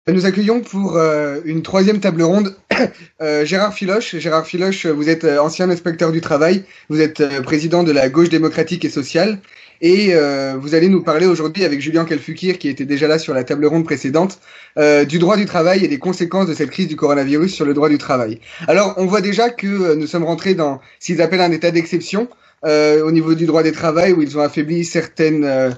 Nous accueillons pour une troisième table ronde Gérard Filoche. Gérard Filoche, vous êtes ancien inspecteur du travail, vous êtes président de la gauche démocratique et sociale, et vous allez nous parler aujourd'hui avec Julien Kalfukir, qui était déjà là sur la table ronde précédente, du droit du travail et des conséquences de cette crise du coronavirus sur le droit du travail. Alors, on voit déjà que nous sommes rentrés dans ce qu'ils appellent un état d'exception au niveau du droit des travail, où ils ont affaibli certaines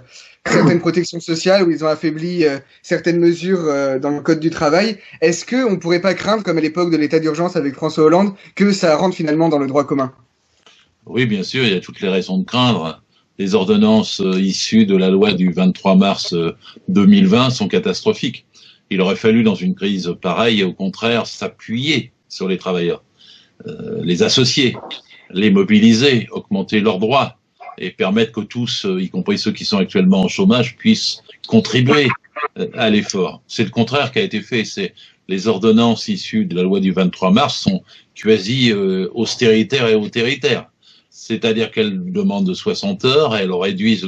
protections sociales, où ils ont affaibli certaines mesures dans le Code du travail. Est-ce qu'on ne pourrait pas craindre, comme à l'époque de l'état d'urgence avec François Hollande, que ça rentre finalement dans le droit commun? Oui, bien sûr, il y a toutes les raisons de craindre. Les ordonnances issues de la loi du 23 mars 2020 sont catastrophiques. Il aurait fallu, dans une crise pareille, au contraire, s'appuyer sur les travailleurs, les associer, les mobiliser, augmenter leurs droits et permettre que tous, y compris ceux qui sont actuellement en chômage, puissent contribuer à l'effort. C'est le contraire qui a été fait. C'est les ordonnances issues de la loi du 23 mars sont quasi austéritaires et autoritaires. C'est-à-dire qu'elles demandent 60 heures, elles réduisent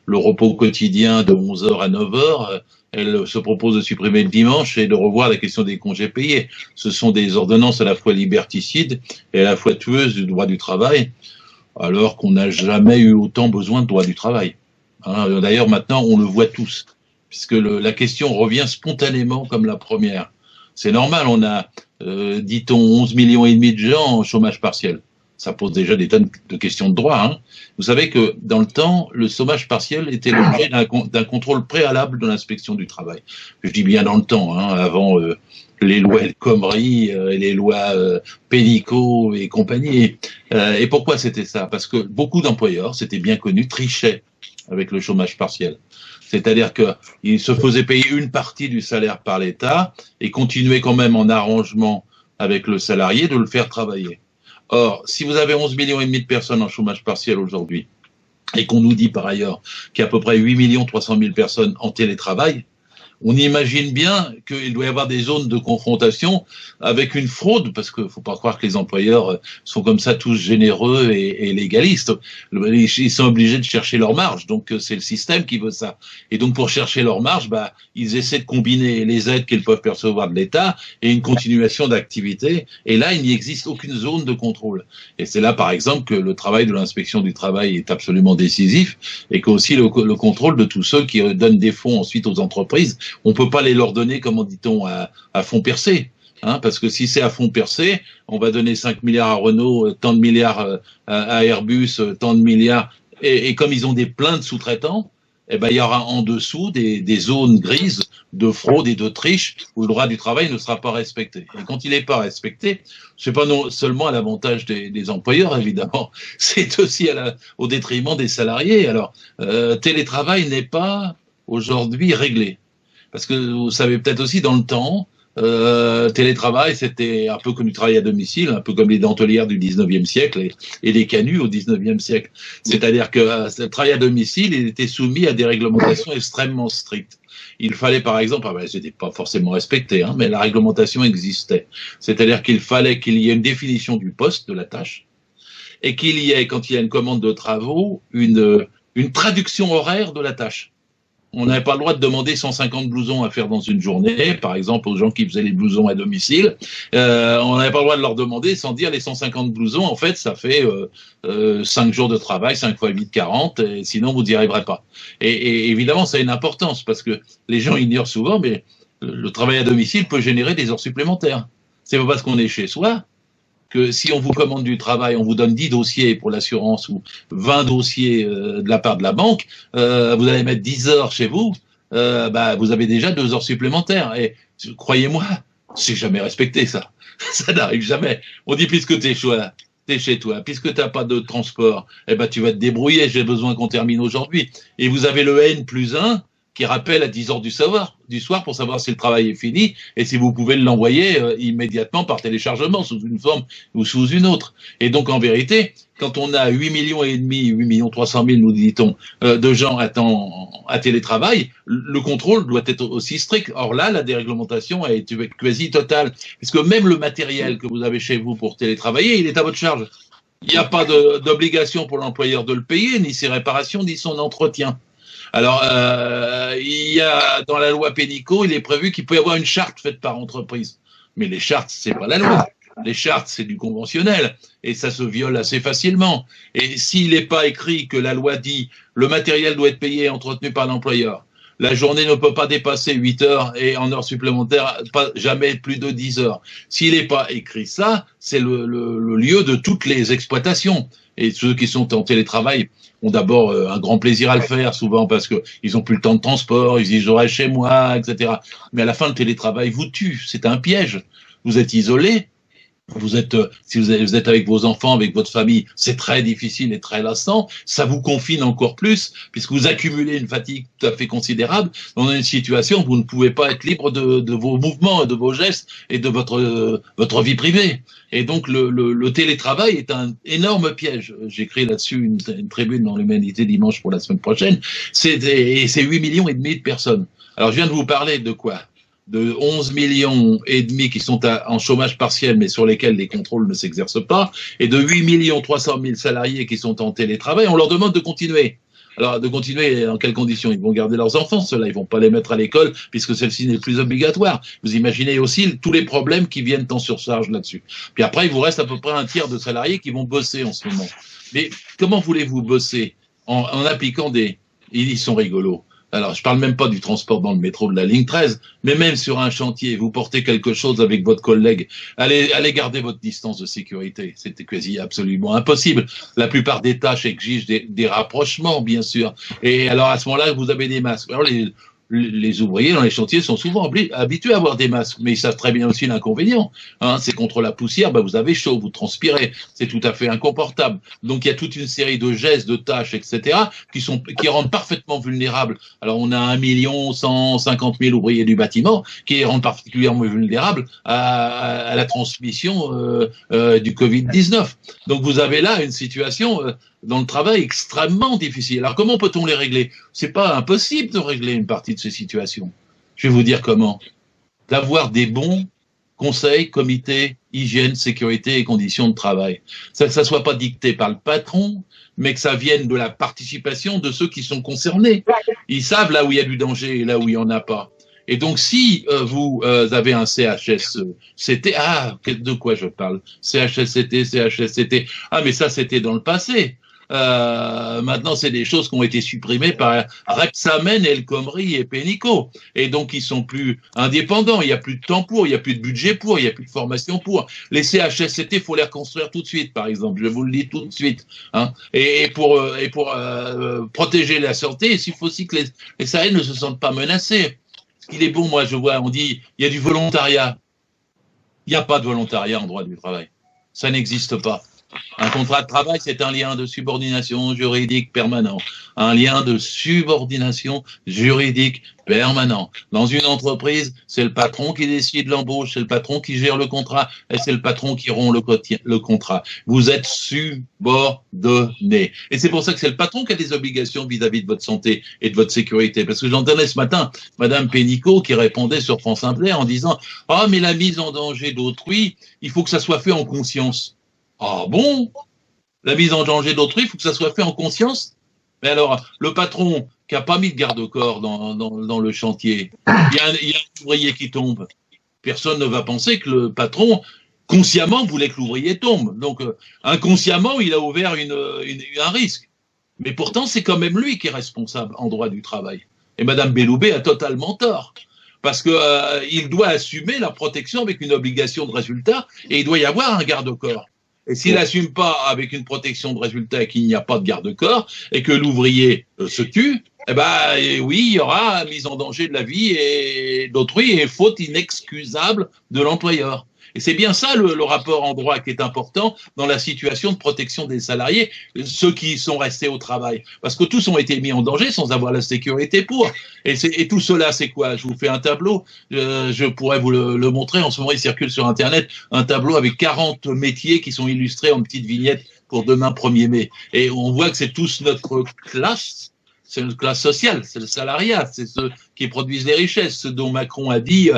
le repos quotidien de 11 heures à 9 heures, elles se proposent de supprimer le dimanche et de revoir la question des congés payés. Ce sont des ordonnances à la fois liberticides et à la fois tueuses du droit du travail, alors qu'on n'a jamais eu autant besoin de droit du travail. Hein, d'ailleurs, maintenant, on le voit tous, puisque la question revient spontanément comme la première. C'est normal, on a, dit-on, 11 millions et demi de gens en chômage partiel. Ça pose déjà des tonnes de questions de droit. Hein. Vous savez que dans le temps, le chômage partiel était l'objet d'un contrôle préalable de l'inspection du travail. Je dis bien dans le temps, hein, avant les lois El Khomri, les lois Pénicaud et compagnie. Et pourquoi c'était ça? Parce que beaucoup d'employeurs, c'était bien connu, trichaient avec le chômage partiel. C'est-à-dire qu'ils se faisaient payer une partie du salaire par l'État et continuaient quand même en arrangement avec le salarié de le faire travailler. Or, si vous avez 11 millions et demi de personnes en chômage partiel aujourd'hui, et qu'on nous dit par ailleurs qu'il y a à peu près 8 300 000 personnes en télétravail, on imagine bien qu'il doit y avoir des zones de confrontation avec une fraude, parce qu'il ne faut pas croire que les employeurs sont comme ça tous généreux et légalistes. Ils sont obligés de chercher leur marge, donc c'est le système qui veut ça. Et donc pour chercher leur marge, ils essaient de combiner les aides qu'ils peuvent percevoir de l'État et une continuation d'activité. Et là, il n'y existe aucune zone de contrôle. Et c'est là, par exemple, que le travail de l'inspection du travail est absolument décisif et qu'aussi le contrôle de tous ceux qui donnent des fonds ensuite aux entreprises. On ne peut pas les leur donner, comment dit-on, à fond percé. Hein, parce que si c'est à fond percé, on va donner 5 milliards à Renault, tant de milliards à Airbus, tant de milliards. Et comme ils ont des pleins de sous-traitants, eh ben, il y aura en dessous des zones grises de fraude et de triche où le droit du travail ne sera pas respecté. Et quand il n'est pas respecté, c'est pas non seulement à l'avantage des employeurs, évidemment, c'est aussi au détriment des salariés. Alors, télétravail n'est pas aujourd'hui réglé. Parce que vous savez peut-être aussi, dans le temps, télétravail, c'était un peu comme du travail à domicile, un peu comme les dentellières du 19e siècle et les canuts au 19e siècle. C'est-à-dire que le travail à domicile, il était soumis à des réglementations extrêmement strictes. Il fallait, par exemple, c'était pas forcément respecté, hein, mais la réglementation existait. C'est-à-dire qu'il fallait qu'il y ait une définition du poste, de la tâche, et qu'il y ait, quand il y a une commande de travaux, une traduction horaire de la tâche. On n'avait pas le droit de demander 150 blousons à faire dans une journée, par exemple aux gens qui faisaient les blousons à domicile. On n'avait pas le droit de leur demander sans dire les 150 blousons, en fait, ça fait 5 jours de travail, 5 fois 8, 40, et sinon vous n'y arriverez pas. Et évidemment, ça a une importance, parce que les gens ignorent souvent, mais le travail à domicile peut générer des heures supplémentaires. C'est pas parce qu'on est chez soi que si on vous commande du travail, on vous donne 10 dossiers pour l'assurance ou 20 dossiers de la part de la banque, vous allez mettre 10 heures chez vous, vous avez déjà 2 heures supplémentaires. Et croyez-moi, c'est jamais respecté ça. Ça n'arrive jamais. On dit puisque t'es chez toi, puisque t'as pas de transport, tu vas te débrouiller, j'ai besoin qu'on termine aujourd'hui. Et vous avez le N+1 qui rappelle à 10 heures du soir pour savoir si le travail est fini et si vous pouvez l'envoyer immédiatement par téléchargement sous une forme ou sous une autre. Et donc, en vérité, quand on a 8 millions et demi, 8 300 000, nous dit-on, de gens à télétravail, le contrôle doit être aussi strict. Or là, la déréglementation est quasi totale, puisque même le matériel que vous avez chez vous pour télétravailler, il est à votre charge. Il n'y a pas d'obligation pour l'employeur de le payer, ni ses réparations, ni son entretien. Alors, il y a dans la loi Pénicaud, il est prévu qu'il peut y avoir une charte faite par entreprise. Mais les chartes, c'est pas la loi. Les chartes, c'est du conventionnel et ça se viole assez facilement. Et s'il n'est pas écrit que la loi dit le matériel doit être payé et entretenu par l'employeur, la journée ne peut pas dépasser 8 heures et en heures supplémentaires, pas jamais plus de 10 heures. S'il n'est pas écrit ça, c'est le lieu de toutes les exploitations. Et ceux qui sont en télétravail ont d'abord un grand plaisir à le faire, souvent parce qu'ils n'ont plus le temps de transport, ils disent j'aurai chez moi, etc. Mais à la fin, le télétravail vous tue, c'est un piège. Vous êtes isolé. Si vous êtes avec vos enfants, avec votre famille, c'est très difficile et très lassant. Ça vous confine encore plus, puisque vous accumulez une fatigue tout à fait considérable dans une situation où vous ne pouvez pas être libre de vos mouvements, de vos gestes et de votre vie privée. Et donc le télétravail est un énorme piège. J'écris là-dessus une tribune dans l'Humanité dimanche pour la semaine prochaine. C'est 8,5 millions de personnes. Alors je viens de vous parler de quoi ? De 11 millions et demi qui sont en chômage partiel mais sur lesquels les contrôles ne s'exercent pas, et de 8 millions 300 000 salariés qui sont en télétravail. On leur demande de continuer. Alors, de continuer, en quelles conditions? Ils vont garder leurs enfants, ceux-là, ils vont pas les mettre à l'école puisque celle-ci n'est plus obligatoire. Vous imaginez aussi tous les problèmes qui viennent en surcharge là-dessus. Puis après, il vous reste à peu près un tiers de salariés qui vont bosser en ce moment. Mais comment voulez-vous bosser en appliquant ils sont rigolos. Alors, je parle même pas du transport dans le métro de la ligne 13, mais même sur un chantier, vous portez quelque chose avec votre collègue, allez garder votre distance de sécurité. C'était quasi absolument impossible. La plupart des tâches exigent des rapprochements, bien sûr. Et alors, à ce moment-là, vous avez des masques. Alors, les ouvriers dans les chantiers sont souvent habitués à avoir des masques, mais ils savent très bien aussi l'inconvénient. C'est contre la poussière, vous avez chaud, vous transpirez, c'est tout à fait inconfortable. Donc il y a toute une série de gestes, de tâches, etc., qui rendent parfaitement vulnérables. Alors on a 1 150 000 ouvriers du bâtiment qui rendent particulièrement vulnérables à la transmission du Covid-19. Donc vous avez là une situation dans le travail extrêmement difficile. Alors comment peut-on les régler? C'est pas impossible de régler une partie de ces situations. Je vais vous dire comment. D'avoir des bons conseils, comités, hygiène, sécurité et conditions de travail. Que ça soit pas dicté par le patron, mais que ça vienne de la participation de ceux qui sont concernés. Ils savent là où il y a du danger et là où il n'y en a pas. Et donc, si vous avez un CHSCT, de quoi je parle? CHSCT, CHSCT. Mais ça, c'était dans le passé. Maintenant, c'est des choses qui ont été supprimées par Rebsamen, El Khomri et Pénicaud. Et donc, ils sont plus indépendants. Il n'y a plus de temps pour, il n'y a plus de budget pour, il n'y a plus de formation pour. Les CHSCT, il faut les reconstruire tout de suite, par exemple. Je vous le dis tout de suite. Et pour protéger la santé, il faut aussi que les salariés ne se sentent pas menacés. Ce qu'il est bon, moi, je vois, on dit, il y a du volontariat. Il n'y a pas de volontariat en droit du travail. Ça n'existe pas. Un contrat de travail, c'est un lien de subordination juridique permanent. Un lien de subordination juridique permanent. Dans une entreprise, c'est le patron qui décide l'embauche, c'est le patron qui gère le contrat et c'est le patron qui rompt le contrat. Vous êtes subordonné. Et c'est pour ça que c'est le patron qui a des obligations vis-à-vis de votre santé et de votre sécurité. Parce que j'entendais ce matin Madame Pénicaud qui répondait sur France Inter en disant « Ah, mais la mise en danger d'autrui, il faut que ça soit fait en conscience. » Ah bon? La mise en danger d'autrui, il faut que ça soit fait en conscience? Mais alors, le patron qui n'a pas mis de garde-corps dans le chantier, il y a un ouvrier qui tombe. Personne ne va penser que le patron, consciemment, voulait que l'ouvrier tombe. Donc, inconsciemment, il a ouvert un risque. Mais pourtant, c'est quand même lui qui est responsable en droit du travail. Et Madame Belloubet a totalement tort. Parce que il doit assumer la protection avec une obligation de résultat et il doit y avoir un garde-corps. Et s'il n'assume pas avec une protection de résultat et qu'il n'y a pas de garde-corps et que l'ouvrier se tue, oui, il y aura mise en danger de la vie et d'autrui et faute inexcusable de l'employeur. Et c'est bien ça le rapport en droit qui est important dans la situation de protection des salariés, ceux qui sont restés au travail. Parce que tous ont été mis en danger sans avoir la sécurité pour. Et tout cela, c'est quoi? Je vous fais un tableau, je pourrais vous le montrer. En ce moment, il circule sur Internet un tableau avec 40 métiers qui sont illustrés en petites vignettes pour demain 1er mai. Et on voit que c'est tous notre classe, c'est une classe sociale, c'est le salariat, c'est ceux qui produisent les richesses, ceux dont Macron a dit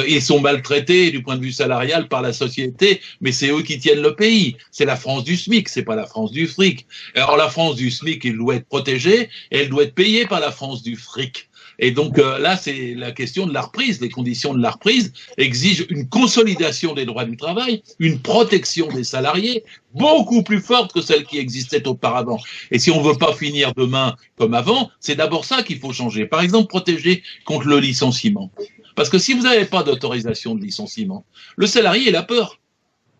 ils sont maltraités du point de vue salarial par la société, mais c'est eux qui tiennent le pays. C'est la France du SMIC, c'est pas la France du fric. Alors la France du SMIC, elle doit être protégée et elle doit être payée par la France du fric. Et donc là, c'est la question de la reprise. Les conditions de la reprise exigent une consolidation des droits du travail, une protection des salariés beaucoup plus forte que celle qui existait auparavant. Et si on veut pas finir demain comme avant, c'est d'abord ça qu'il faut changer. Par exemple, protéger contre le licenciement. Parce que si vous n'avez pas d'autorisation de licenciement, le salarié, il a peur.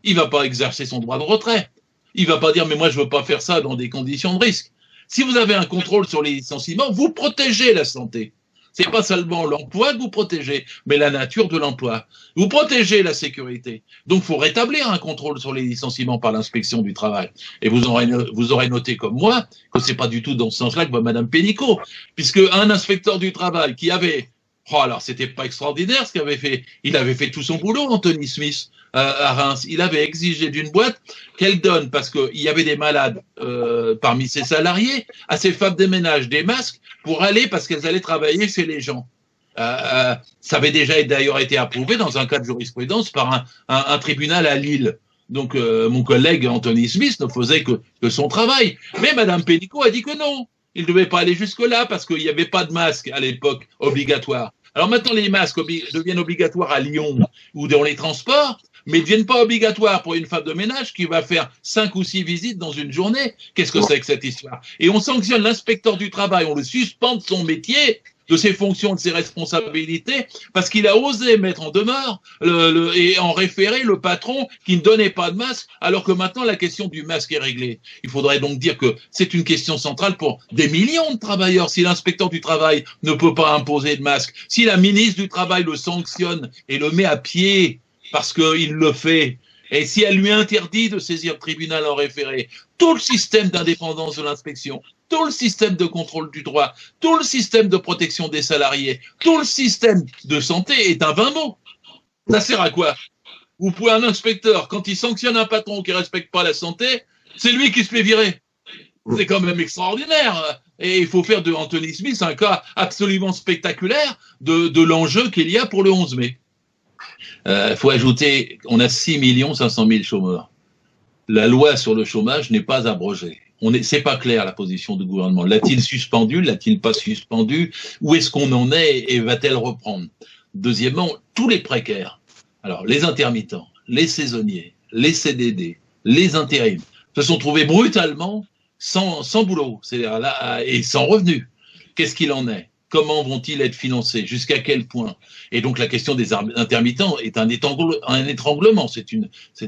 Il va pas exercer son droit de retrait. Il va pas dire, mais moi, je veux pas faire ça dans des conditions de risque. Si vous avez un contrôle sur les licenciements, vous protégez la santé. C'est pas seulement l'emploi que vous protégez, mais la nature de l'emploi. Vous protégez la sécurité. Donc, faut rétablir un contrôle sur les licenciements par l'inspection du travail. Et vous aurez noté comme moi que c'est pas du tout dans ce sens-là que va Madame Pénicaud, puisque un inspecteur du travail qui avait, alors c'était pas extraordinaire ce qu'il avait fait. Il avait fait tout son boulot, Anthony Smith, à Reims. Il avait exigé d'une boîte qu'elle donne, parce qu'il y avait des malades parmi ses salariés, à ses femmes de ménage des masques pour aller, parce qu'elles allaient travailler chez les gens. Ça avait déjà d'ailleurs été approuvé dans un cas de jurisprudence par un tribunal à Lille. Donc mon collègue Anthony Smith ne faisait que son travail. Mais Madame Pénicaud a dit que non. Il ne devait pas aller jusque-là parce qu'il n'y avait pas de masque à l'époque obligatoire. Alors maintenant, les masques deviennent obligatoires à Lyon ou dans les transports, mais ne deviennent pas obligatoires pour une femme de ménage qui va faire 5 ou 6 visites dans une journée. Qu'est-ce que c'est que cette histoire? Et on sanctionne l'inspecteur du travail, on le suspend de son métier, de ses fonctions, de ses responsabilités, parce qu'il a osé mettre en demeure et en référé le patron qui ne donnait pas de masque, alors que maintenant la question du masque est réglée. Il faudrait donc dire que c'est une question centrale pour des millions de travailleurs. Si l'inspecteur du travail ne peut pas imposer de masque, si la ministre du Travail le sanctionne et le met à pied parce qu'il le fait, et si elle lui interdit de saisir le tribunal en référé, tout le système d'indépendance de l'inspection, tout le système de contrôle du droit, tout le système de protection des salariés, tout le système de santé est un vain mot. Ça sert à quoi? Vous pouvez un inspecteur, quand il sanctionne un patron qui ne respecte pas la santé, c'est lui qui se fait virer. C'est quand même extraordinaire. Et il faut faire de Anthony Smith un cas absolument spectaculaire de l'enjeu qu'il y a pour le 11 mai. Faut ajouter, on a 6 500 000 chômeurs. La loi sur le chômage n'est pas abrogée. C'est pas clair la position du gouvernement. L'a-t-il suspendu? L'a-t-il pas suspendu? Où est-ce qu'on en est et va-t-elle reprendre? Deuxièmement, tous les précaires, alors les intermittents, les saisonniers, les CDD, les intérims, se sont trouvés brutalement sans boulot, c'est-à-dire là, et sans revenus. Qu'est-ce qu'il en est? Comment vont-ils être financés? Jusqu'à quel point? Et donc la question des intermittents est un étranglement. C'est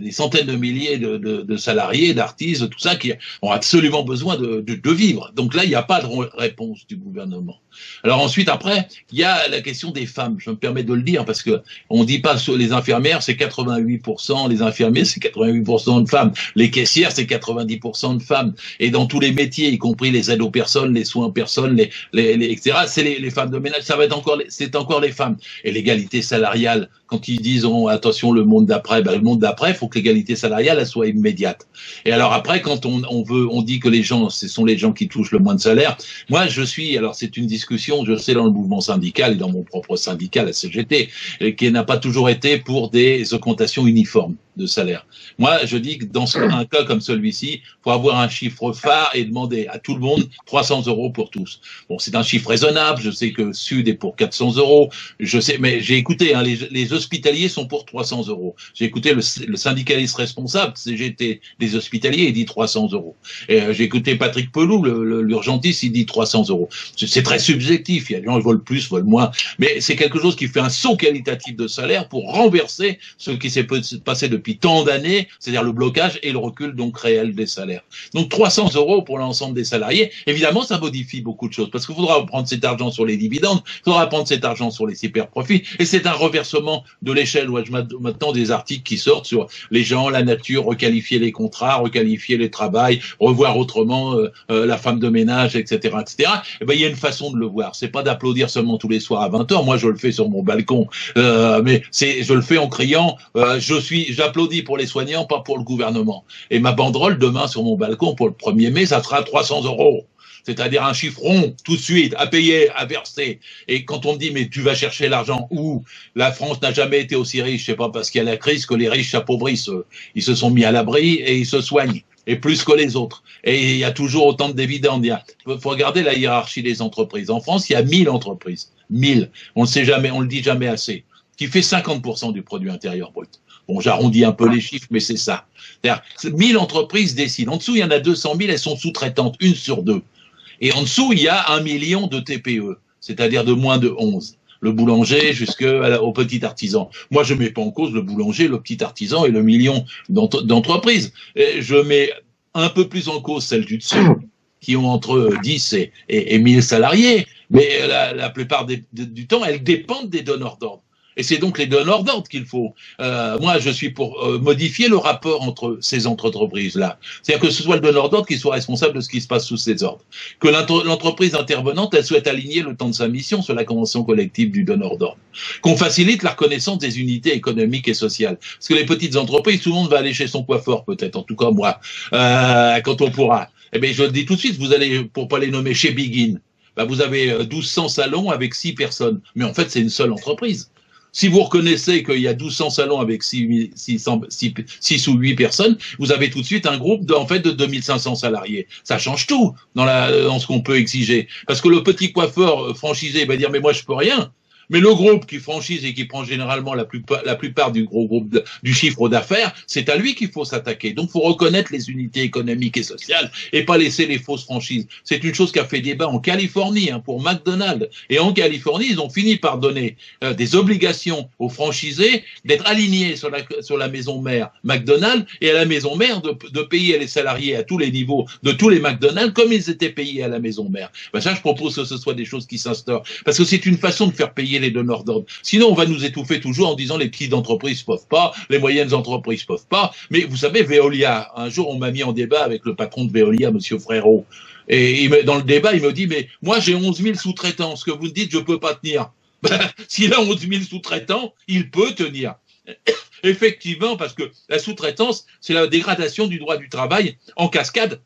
des centaines de milliers de salariés, d'artistes, tout ça qui ont absolument besoin de vivre. Donc là, il n'y a pas de réponse du gouvernement. Alors ensuite, après, il y a la question des femmes. Je me permets de le dire parce que on dit pas sur les infirmières, c'est 88%, les infirmiers, c'est 88% de femmes. Les caissières, c'est 90% de femmes. Et dans tous les métiers, y compris les aides aux personnes, les soins aux personnes, etc., c'est les femmes de ménage. C'est encore les femmes. Et l'égalité salariale, quand ils disent attention, le monde d'après, le monde d'après, il faut que l'égalité salariale elle soit immédiate. Et alors après, quand on dit que les gens, ce sont les gens qui touchent le moins de salaire. Moi, alors c'est une discussion, je sais, dans le mouvement syndical et dans mon propre syndicat, la CGT, qui n'a pas toujours été pour des augmentations uniformes de salaire. Moi, je dis que dans un cas comme celui-ci, il faut avoir un chiffre phare et demander à tout le monde 300 € pour tous. Bon, c'est un chiffre raisonnable. Je sais que Sud est pour 400 €. Je sais, mais j'ai écouté, hein, les hospitaliers sont pour 300 €. J'ai écouté le syndicaliste responsable, CGT, des hospitaliers, il dit 300 €. Et j'ai écouté Patrick Pelou, l'urgentiste, il dit 300 €. C'est très subjectif. Il y a des gens qui veulent plus, veulent moins. Mais c'est quelque chose qui fait un saut qualitatif de salaire pour renverser ce qui s'est passé depuis tant d'années, c'est-à-dire le blocage et le recul donc réel des salaires. Donc 300 € pour l'ensemble des salariés. Évidemment, ça modifie beaucoup de choses parce qu'il faudra prendre cet argent sur les dividendes, il faudra prendre cet argent sur les super profits et c'est un reversement de l'échelle. Où je m'attends des articles qui sortent sur les gens, la nature, requalifier les contrats, requalifier les travails, revoir autrement la femme de ménage, etc., etc. Et ben il y a une façon de le voir. C'est pas d'applaudir seulement tous les soirs à 20h. Moi, je le fais sur mon balcon, mais je le fais en criant j'applaudis pour les soignants, pas pour le gouvernement. Et ma banderole demain sur mon balcon pour le 1er mai, ça sera 300 €. c'est-à-dire un chiffre rond, tout de suite, à payer, à verser. Et quand on me dit, mais tu vas chercher l'argent où? La France n'a jamais été aussi riche, c'est pas parce qu'il y a la crise que les riches s'appauvrissent. Ils se sont mis à l'abri et ils se soignent, et plus que les autres. Et il y a toujours autant de dividendes. Il faut regarder la hiérarchie des entreprises. En France, il y a 1000 entreprises. 1000. On le sait jamais, on le dit jamais assez. Qui fait 50% du produit intérieur brut. Bon, j'arrondis un peu les chiffres, mais c'est ça. C'est-à-dire, 1000 entreprises décident. En dessous, il y en a 200 000, elles sont sous-traitantes, une sur deux. Et en dessous, il y a 1 million de TPE, c'est-à-dire de moins de 11. Le boulanger jusqu'au petit artisan. Moi, je mets pas en cause le boulanger, le petit artisan et le million d'entreprises. Je mets un peu plus en cause celles du dessous, qui ont entre 10 et 1000 salariés. Mais la plupart du temps, elles dépendent des donneurs d'ordre. Et c'est donc les donneurs d'ordre qu'il faut. Moi, je suis pour modifier le rapport entre ces entreprises-là. C'est-à-dire que ce soit le donneur d'ordre qui soit responsable de ce qui se passe sous ses ordres. Que l'entreprise intervenante, elle souhaite aligner le temps de sa mission sur la convention collective du donneur d'ordre. Qu'on facilite la reconnaissance des unités économiques et sociales. Parce que les petites entreprises, tout le monde va aller chez son coiffeur, peut-être, en tout cas moi, quand on pourra. Eh bien, je le dis tout de suite, vous allez, pour pas les nommer, chez Begin, ben, vous avez 1200 salons avec 6 personnes. Mais en fait, c'est une seule entreprise. Si vous reconnaissez qu'il y a 1200 salons avec 6 ou 8 personnes, vous avez tout de suite un groupe de 2500 salariés. Ça change tout dans ce qu'on peut exiger. Parce que le petit coiffeur franchisé va dire, mais moi je peux rien. Mais le groupe qui franchise et qui prend généralement la plupart du gros groupe du chiffre d'affaires, c'est à lui qu'il faut s'attaquer. Donc, il faut reconnaître les unités économiques et sociales et pas laisser les fausses franchises. C'est une chose qui a fait débat en Californie pour McDonald's. Et en Californie, ils ont fini par donner des obligations aux franchisés d'être alignés sur la maison mère McDonald's et à la maison mère de payer les salariés à tous les niveaux de tous les McDonald's comme ils étaient payés à la maison mère. Ben ça, je propose que ce soit des choses qui s'instaurent. Parce que c'est une façon de faire payer les donneurs d'ordre. Sinon, on va nous étouffer toujours en disant les petites entreprises peuvent pas, les moyennes entreprises peuvent pas. Mais vous savez, Veolia, un jour, on m'a mis en débat avec le patron de Veolia, monsieur Frérot. Et dans le débat, il me dit, mais moi, j'ai 11 000 sous-traitants. Ce que vous me dites, je peux pas tenir. S'il a 11 000 sous-traitants, il peut tenir. Effectivement, parce que la sous-traitance, c'est la dégradation du droit du travail en cascade.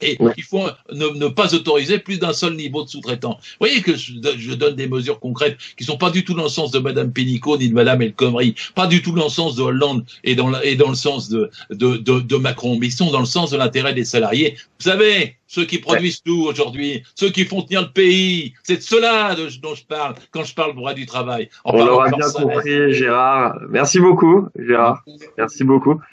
Et il faut ne pas autoriser plus d'un seul niveau de sous-traitant. Vous voyez que je donne des mesures concrètes qui sont pas du tout dans le sens de Madame Pénicaud ni de Madame El Khomri, pas du tout dans le sens de Hollande et dans le sens de Macron, mais ils sont dans le sens de l'intérêt des salariés. Vous savez, ceux qui produisent tout aujourd'hui, ceux qui font tenir le pays, c'est de cela dont je parle quand je parle droit du travail. On l'aura bien compris, Gérard. Merci beaucoup, Gérard. Merci beaucoup.